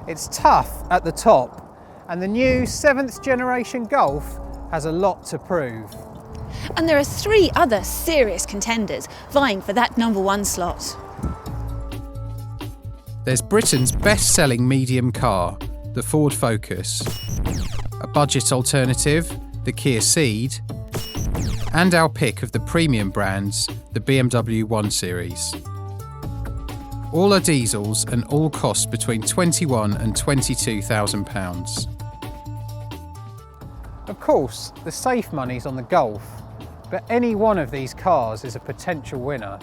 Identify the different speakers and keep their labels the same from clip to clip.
Speaker 1: It's tough at the top, and the new 7th generation Golf has a lot to prove.
Speaker 2: And there are 3 other serious contenders vying for that number 1 slot.
Speaker 3: There's Britain's best-selling medium car, the Ford Focus, a budget alternative, the Kia Cee'd, and our pick of the premium brands, the BMW 1 Series. All are diesels and all cost between £21,000 and £22,000.
Speaker 1: Of course, the safe money's on the Golf, but any one of these cars is a potential winner.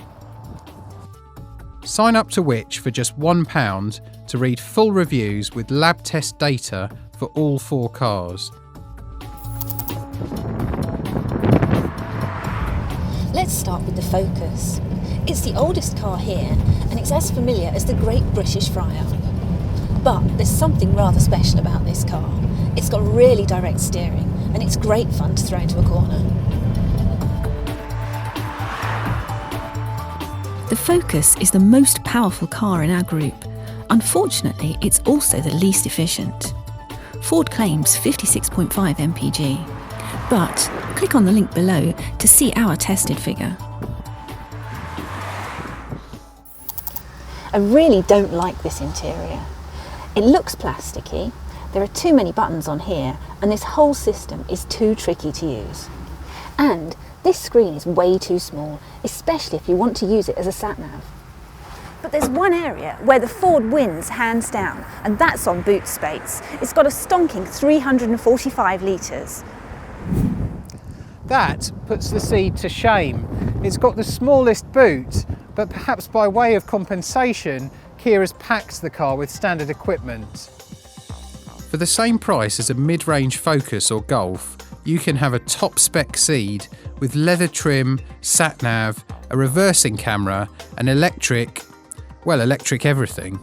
Speaker 3: Sign up to Which for just £1 to read full reviews with lab test data for all 4 cars.
Speaker 2: Let's start with the Focus. It's the oldest car here, and it's as familiar as the Great British Fry-Up. But there's something rather special about this car. It's got really direct steering, and it's great fun to throw into a corner.
Speaker 4: The Focus is the most powerful car in our group. Unfortunately, it's also the least efficient. Ford claims 56.5 mpg, but click on the link below to see our tested figure.
Speaker 2: I really don't like this interior. It looks plasticky, there are too many buttons on here, and this whole system is too tricky to use. And this screen is way too small, especially if you want to use it as a sat-nav. But there's one area where the Ford wins hands down, and that's on boot space. It's got a stonking 345 litres.
Speaker 1: That puts the Cee'd to shame. It's got the smallest boot, but perhaps by way of compensation, Kia has packed the car with standard equipment.
Speaker 3: For the same price as a mid-range Focus or Golf, you can have a top-spec Cee'd with leather trim, sat-nav, a reversing camera, and electric everything.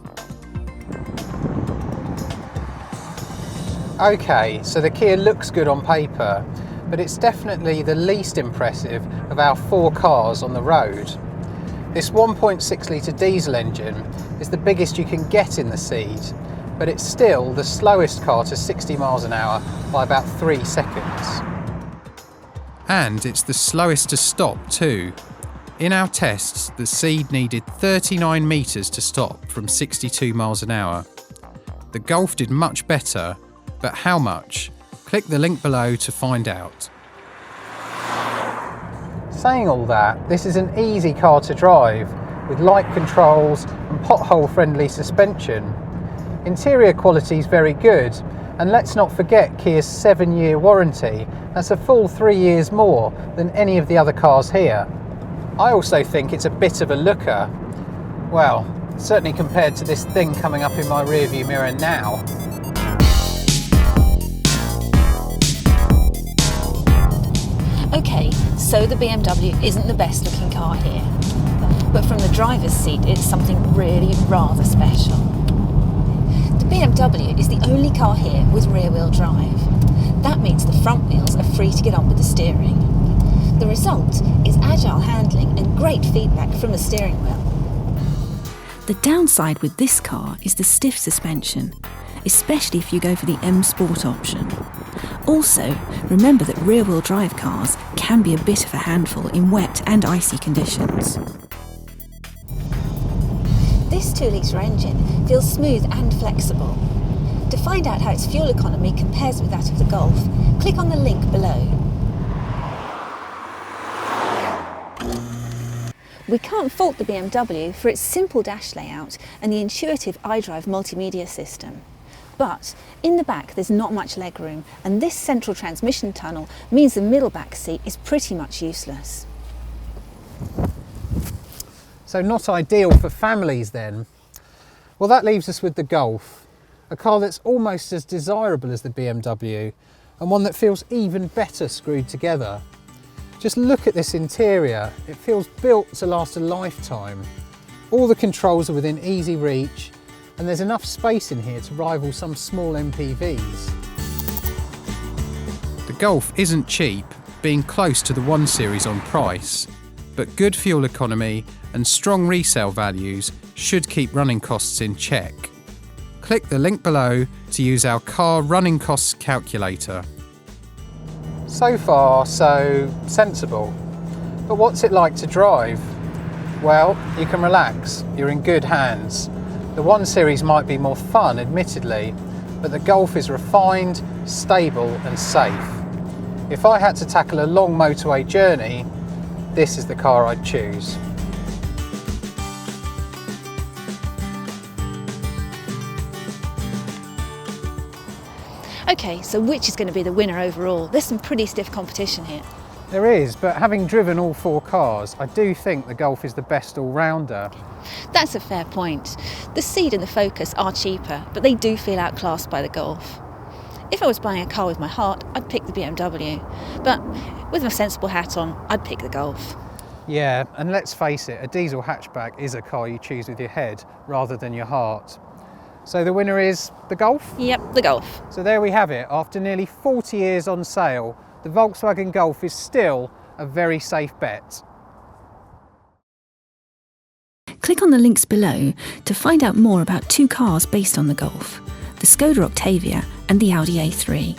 Speaker 1: Okay, so the Kia looks good on paper, but it's definitely the least impressive of our 4 cars on the road. This 1.6 litre diesel engine is the biggest you can get in the Cee'd, but it's still the slowest car to 60 miles an hour by about 3 seconds.
Speaker 3: And it's the slowest to stop too. In our tests, the Cee'd needed 39 metres to stop from 62 miles an hour. The Golf did much better, but how much? Click the link below to find out.
Speaker 1: Saying all that, this is an easy car to drive, with light controls and pothole-friendly suspension. Interior quality is very good, and let's not forget Kia's 7-year warranty. That's a full 3 years more than any of the other cars here. I also think it's a bit of a looker. Well, certainly compared to this thing coming up in my rearview mirror now.
Speaker 2: Okay, so the BMW isn't the best looking car here, but from the driver's seat it's something really rather special. The BMW is the only car here with rear-wheel drive. That means the front wheels are free to get on with the steering. The result is agile handling and great feedback from the steering wheel.
Speaker 4: The downside with this car is the stiff suspension, especially if you go for the M Sport option. Also, remember that rear-wheel drive cars can be a bit of a handful in wet and icy conditions.
Speaker 2: This 2-litre engine feels smooth and flexible. To find out how its fuel economy compares with that of the Golf, click on the link below. We can't fault the BMW for its simple dash layout and the intuitive iDrive multimedia system. But in the back there's not much legroom, and this central transmission tunnel means the middle back seat is pretty much useless.
Speaker 1: So not ideal for families then. Well, that leaves us with the Golf, a car that's almost as desirable as the BMW, and one that feels even better screwed together. Just look at this interior, it feels built to last a lifetime. All the controls are within easy reach, and there's enough space in here to rival some small MPVs.
Speaker 3: The Golf isn't cheap, being close to the 1 Series on price, but good fuel economy and strong resale values should keep running costs in check. click the link below to use our car running costs calculator.
Speaker 1: So far, so sensible. But what's it like to drive? Well, you can relax, you're in good hands. The 1 Series might be more fun, admittedly, but the Golf is refined, stable and safe. If I had to tackle a long motorway journey, this is the car I'd choose.
Speaker 2: Okay, so which is going to be the winner overall? There's some pretty stiff competition here.
Speaker 1: There is, but having driven all 4 cars, I do think the Golf is the best all-rounder.
Speaker 2: That's a fair point. The Cee'd and the Focus are cheaper, but they do feel outclassed by the Golf. If I was buying a car with my heart, I'd pick the BMW. But with my sensible hat on, I'd pick the Golf.
Speaker 1: Yeah, and let's face it, a diesel hatchback is a car you choose with your head rather than your heart. So the winner is the Golf?
Speaker 2: Yep, the Golf.
Speaker 1: So there we have it. After nearly 40 years on sale, the Volkswagen Golf is still a very safe bet.
Speaker 4: Click on the links below to find out more about 2 cars based on the Golf, the Skoda Octavia and the Audi A3.